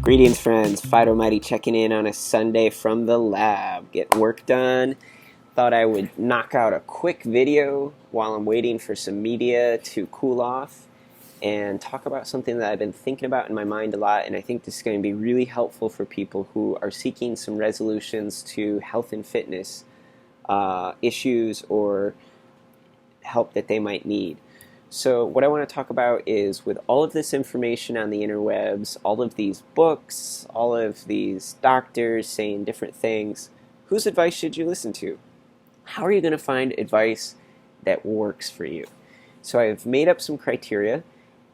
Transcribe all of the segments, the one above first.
Greetings, friends. Fido Mighty checking in on a Sunday from the lab. Getting work done. Thought I would knock out a quick video while I'm waiting for some media to cool off and talk about something that I've been thinking about in my mind a lot, and I think this is going to be really helpful for people who are seeking some resolutions to health and fitness issues or help that they might need. So what I want to talk about is, with all of this information on the interwebs, all of these books, all of these doctors saying different things, whose advice should you listen to? How are you going to find advice that works for you? So I've made up some criteria,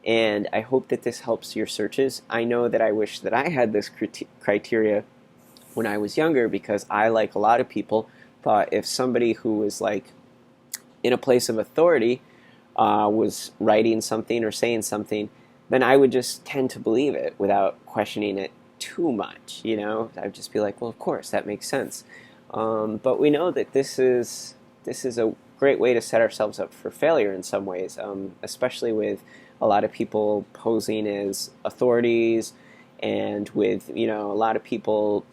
and I hope that this helps your searches. I know that I wish that I had this criteria when I was younger, because I, like a lot of people, thought if somebody who was like in a place of authority was writing something or saying something, then I would just tend to believe it without questioning it too much. I'd just be like, well, of course, that makes sense. But we know that this is a great way to set ourselves up for failure in some ways, especially with a lot of people posing as authorities, and with a lot of people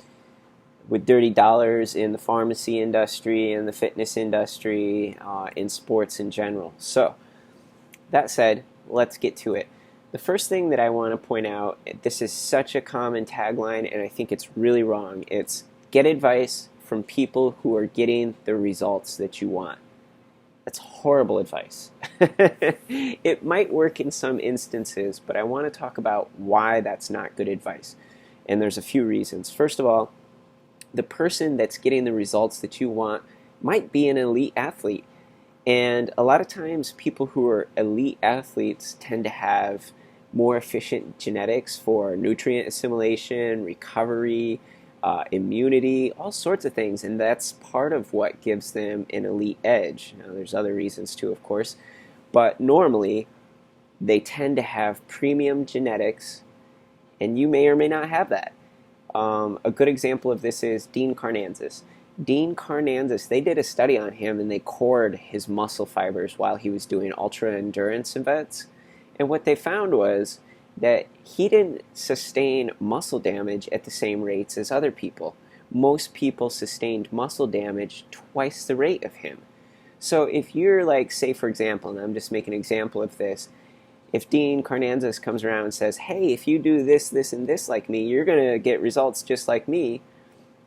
with dirty dollars in the pharmacy industry, in the fitness industry, in sports in general. So that said, let's get to it. The first thing that I want to point out, this is such a common tagline, and I think it's really wrong. It's get advice from people who are getting the results that you want. That's horrible advice. It might work in some instances, but I want to talk about why that's not good advice. And there's a few reasons. First of all, the person that's getting the results that you want might be an elite athlete. And a lot of times people who are elite athletes tend to have more efficient genetics for nutrient assimilation, recovery, immunity, all sorts of things. And that's part of what gives them an elite edge. Now, there's other reasons too, of course. But normally, they tend to have premium genetics, and you may or may not have that. A good example of this is Dean Karnazes. Dean Karnazes, they did a study on him, and they cored his muscle fibers while he was doing ultra endurance events. And what they found was that he didn't sustain muscle damage at the same rates as other people. Most people sustained muscle damage twice the rate of him. So if you're like, say for example, and I'm just making an example of this, if Dean Karnazes comes around and says, hey, if you do this, this, and this like me, you're going to get results just like me,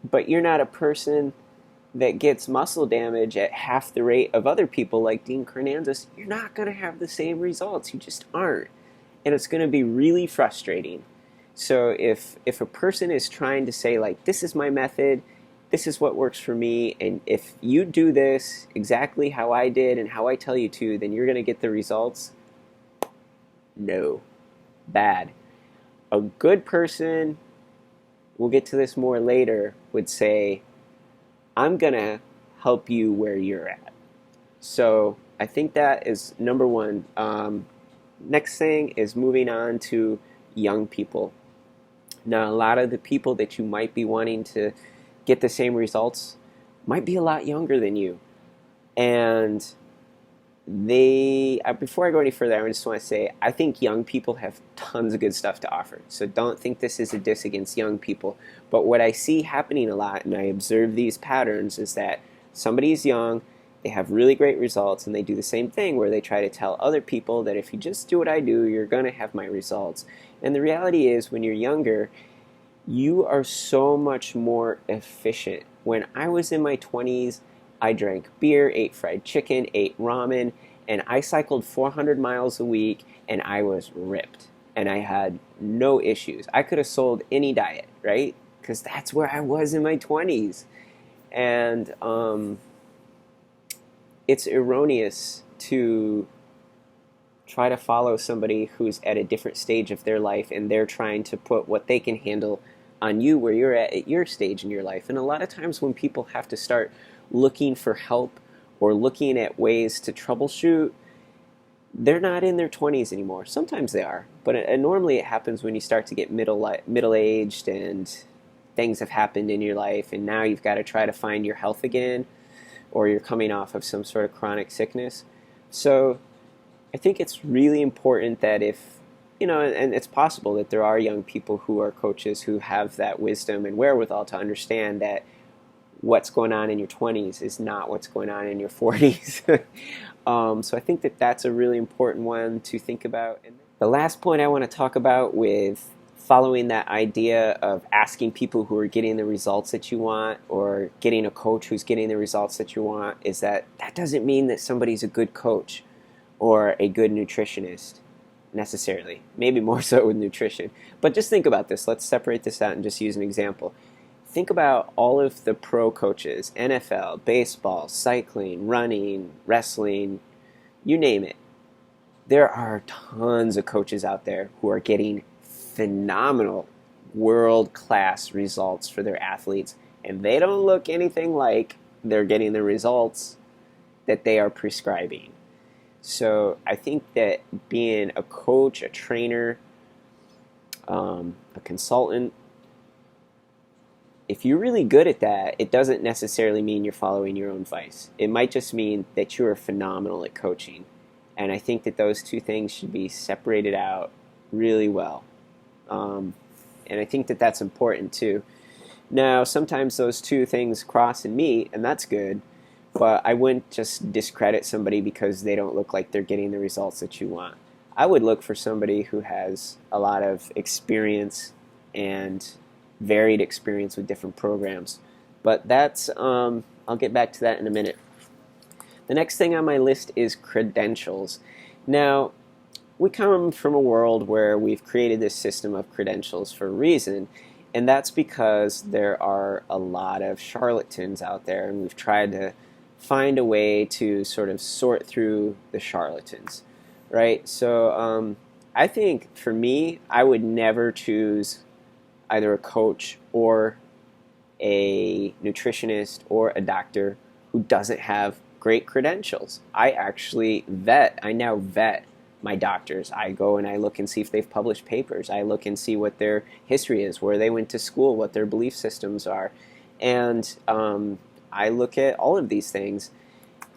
but you're not a person that gets muscle damage at half the rate of other people like Dean Karnazes, you're not going to have the same results. You just aren't. And it's going to be really frustrating. So if a person is trying to say, like, this is my method, this is what works for me, and if you do this exactly how I did and how I tell you to, then you're going to get the results. No. Bad. A good person, we'll get to this more later, would say, I'm going to help you where you're at. So I think that is number one. Next thing is moving on to young people. Now, a lot of the people that you might be wanting to get the same results might be a lot younger than you. And before I go any further, I just want to say, I think young people have tons of good stuff to offer. So don't think this is a diss against young people. But what I see happening a lot, and I observe these patterns, is that somebody is young, they have really great results, and they do the same thing where they try to tell other people that if you just do what I do, you're going to have my results. And the reality is, when you're younger, you are so much more efficient. When I was in my 20s, I drank beer, ate fried chicken, ate ramen, and I cycled 400 miles a week, and I was ripped. And I had no issues. I could have sold any diet, right? Because that's where I was in my 20s. And it's erroneous to try to follow somebody who's at a different stage of their life, and they're trying to put what they can handle on you where you're at your stage in your life. And a lot of times when people have to start looking for help or looking at ways to troubleshoot, they're not in their 20s anymore. Sometimes they are, but normally it happens when you start to get middle-aged and things have happened in your life and now you've got to try to find your health again, or you're coming off of some sort of chronic sickness. So I think it's really important that if, and it's possible that there are young people who are coaches who have that wisdom and wherewithal to understand that what's going on in your 20s is not what's going on in your 40s. So I think that that's a really important one to think about. And the last point I want to talk about with following that idea of asking people who are getting the results that you want, or getting a coach who's getting the results that you want, is that doesn't mean that somebody's a good coach or a good nutritionist necessarily. Maybe more so with nutrition. But just think about this. Let's separate this out and just use an example. Think about all of the pro coaches, NFL, baseball, cycling, running, wrestling, you name it. There are tons of coaches out there who are getting phenomenal world-class results for their athletes, and they don't look anything like they're getting the results that they are prescribing. So I think that being a coach, a trainer, a consultant, if you're really good at that, it doesn't necessarily mean you're following your own advice. It might just mean that you're phenomenal at coaching. And I think that those two things should be separated out really well. And I think that that's important too. Now, sometimes those two things cross and meet, and that's good. But I wouldn't just discredit somebody because they don't look like they're getting the results that you want. I would look for somebody who has a lot of experience and varied experience with different programs. But that's, I'll get back to that in a minute. The next thing on my list is credentials. Now, we come from a world where we've created this system of credentials for a reason, and that's because there are a lot of charlatans out there, and we've tried to find a way to sort of sort through the charlatans, right? So I think for me, I would never choose either a coach or a nutritionist or a doctor who doesn't have great credentials. I now vet my doctors. I go and I look and see if they've published papers. I look and see what their history is, where they went to school, what their belief systems are. And I look at all of these things.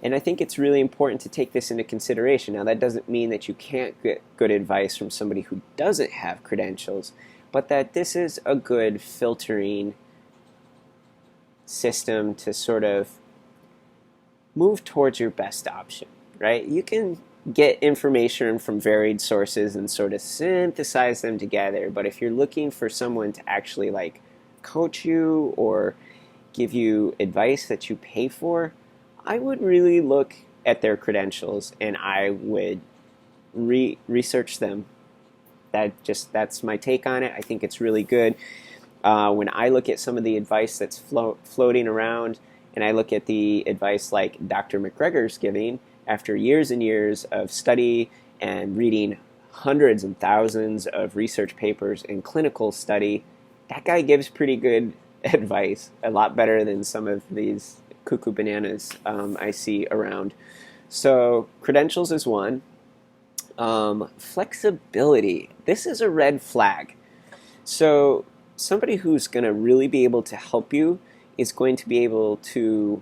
And I think it's really important to take this into consideration. Now, that doesn't mean that you can't get good advice from somebody who doesn't have credentials, but that this is a good filtering system to sort of move towards your best option, right? You can get information from varied sources and sort of synthesize them together, but if you're looking for someone to actually like coach you or give you advice that you pay for, I would really look at their credentials and I would research them. That's my take on it. I think it's really good. When I look at some of the advice that's floating around, and I look at the advice like Dr. McGregor's giving after years and years of study and reading hundreds and thousands of research papers and clinical study, that guy gives pretty good advice, a lot better than some of these cuckoo bananas I see around. So credentials is one. Flexibility. This is a red flag. So somebody who's going to really be able to help you is going to be able to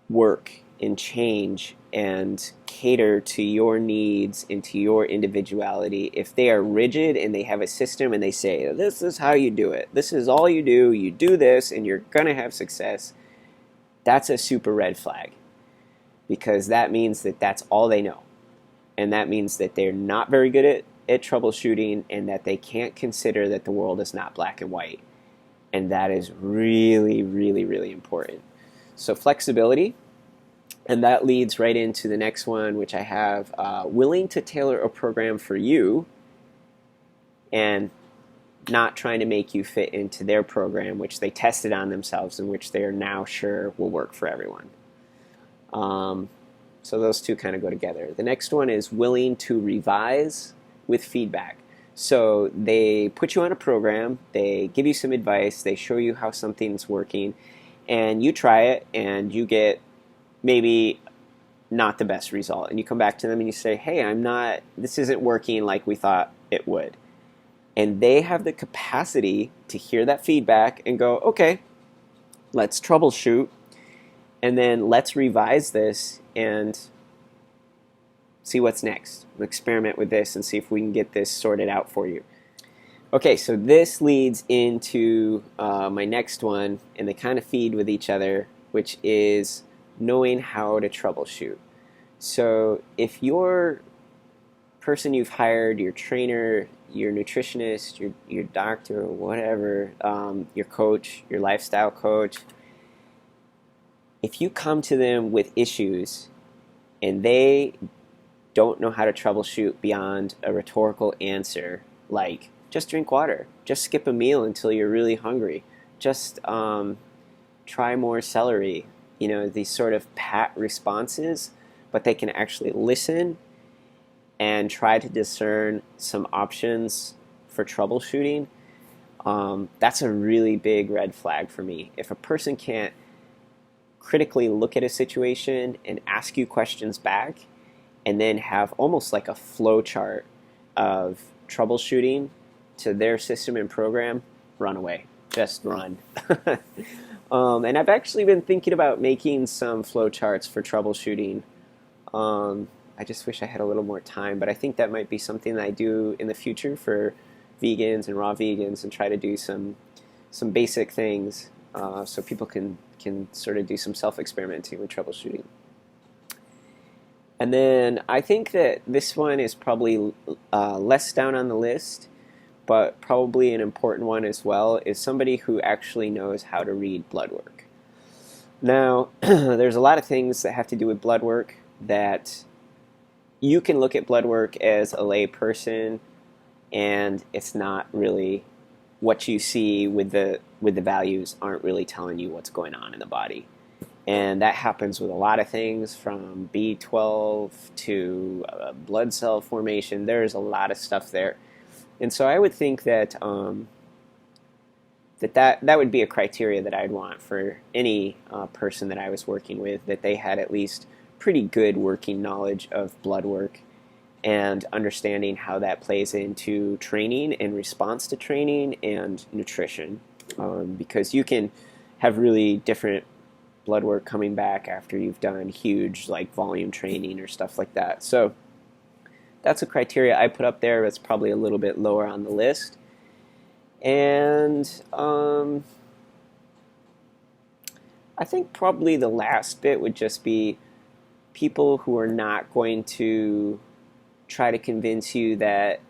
work and change and cater to your needs and to your individuality. If they are rigid and they have a system and they say, this is how you do it, this is all you do this and you're going to have success, that's a super red flag, because that means that that's all they know. And that means that they're not very good at troubleshooting, and that they can't consider that the world is not black and white. And that is really, really, really important. So flexibility, and that leads right into the next one, which I have, willing to tailor a program for you and not trying to make you fit into their program, which they tested on themselves and which they are now sure will work for everyone. So those two kind of go together. The next one is willing to revise with feedback. So they put you on a program, they give you some advice, they show you how something's working, and you try it and you get maybe not the best result. And you come back to them and you say, hey, this isn't working like we thought it would. And they have the capacity to hear that feedback and go, okay, let's troubleshoot, and then let's revise this and see what's next. We'll experiment with this and see if we can get this sorted out for you. Okay, so this leads into my next one, and they kind of feed with each other, which is knowing how to troubleshoot. So if your person you've hired, your trainer, your nutritionist, your doctor, whatever, your coach, your lifestyle coach, if you come to them with issues and they don't know how to troubleshoot beyond a rhetorical answer, like just drink water, just skip a meal until you're really hungry, just try more celery, these sort of pat responses, but they can actually listen and try to discern some options for troubleshooting, that's a really big red flag for me. If a person can't critically look at a situation and ask you questions back, and then have almost like a flow chart of troubleshooting to their system and program, run away. Just run. And I've actually been thinking about making some flow charts for troubleshooting. I just wish I had a little more time, but I think that might be something that I do in the future for vegans and raw vegans, and try to do some basic things so people can sort of do some self-experimenting with troubleshooting. And then I think that this one is probably less down on the list, but probably an important one as well, is somebody who actually knows how to read blood work. Now, there's a lot of things that have to do with blood work that you can look at blood work as a lay person, and it's not really what you see with the values aren't really telling you what's going on in the body. And that happens with a lot of things, from B12 to blood cell formation. There's a lot of stuff there. And so I would think that that would be a criteria that I'd want for any person that I was working with, that they had at least pretty good working knowledge of blood work and understanding how that plays into training and response to training and nutrition. Because you can have really different blood work coming back after you've done huge volume training or stuff like that. So that's a criteria I put up there. That's probably a little bit lower on the list. And I think probably the last bit would just be people who are not going to try to convince you that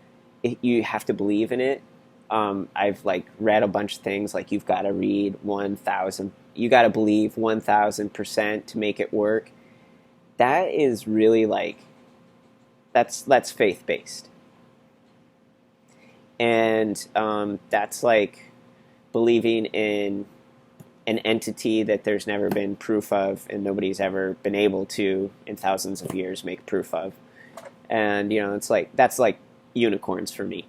you have to believe in it. I've read a bunch of things you've got to read 1,000, you got to believe 1,000% to make it work. That is really that's faith-based. And that's believing in an entity that there's never been proof of and nobody's ever been able to in thousands of years make proof of. And it's that's unicorns for me.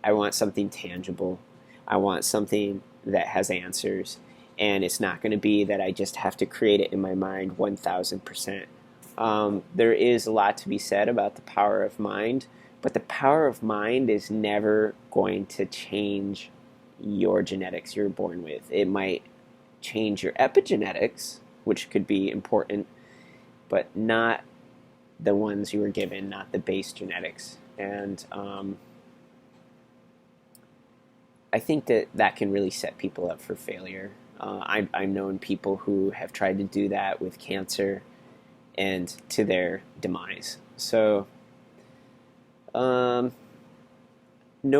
I want something tangible. I want something that has answers, and it's not going to be that I just have to create it in my mind 1,000%. There is a lot to be said about the power of mind, but the power of mind is never going to change your genetics you're born with. It might change your epigenetics, which could be important, but not the ones you were given, not the base genetics. And I think that can really set people up for failure. I've known people who have tried to do that with cancer and to their demise. So no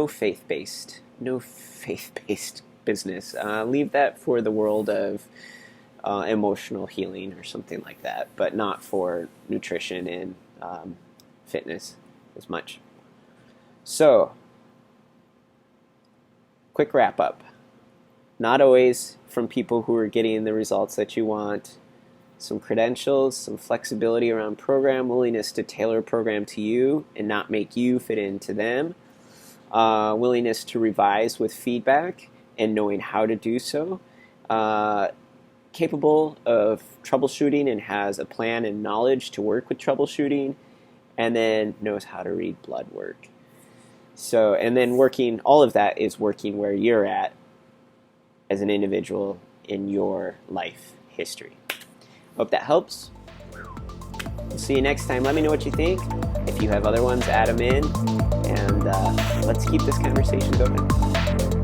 faith-based business. Leave that for the world of emotional healing or something like that, but not for nutrition and fitness as much. So, quick wrap up. Not always from people who are getting the results that you want. Some credentials, some flexibility around program, willingness to tailor a program to you and not make you fit into them. Willingness to revise with feedback and knowing how to do so. Capable of troubleshooting and has a plan and knowledge to work with troubleshooting, and then knows how to read blood work. So, and then working, all of that is working where you're at as an individual in your life history. Hope that helps. We'll see you next time. Let me know what you think. If you have other ones, add them in, and let's keep this conversation going.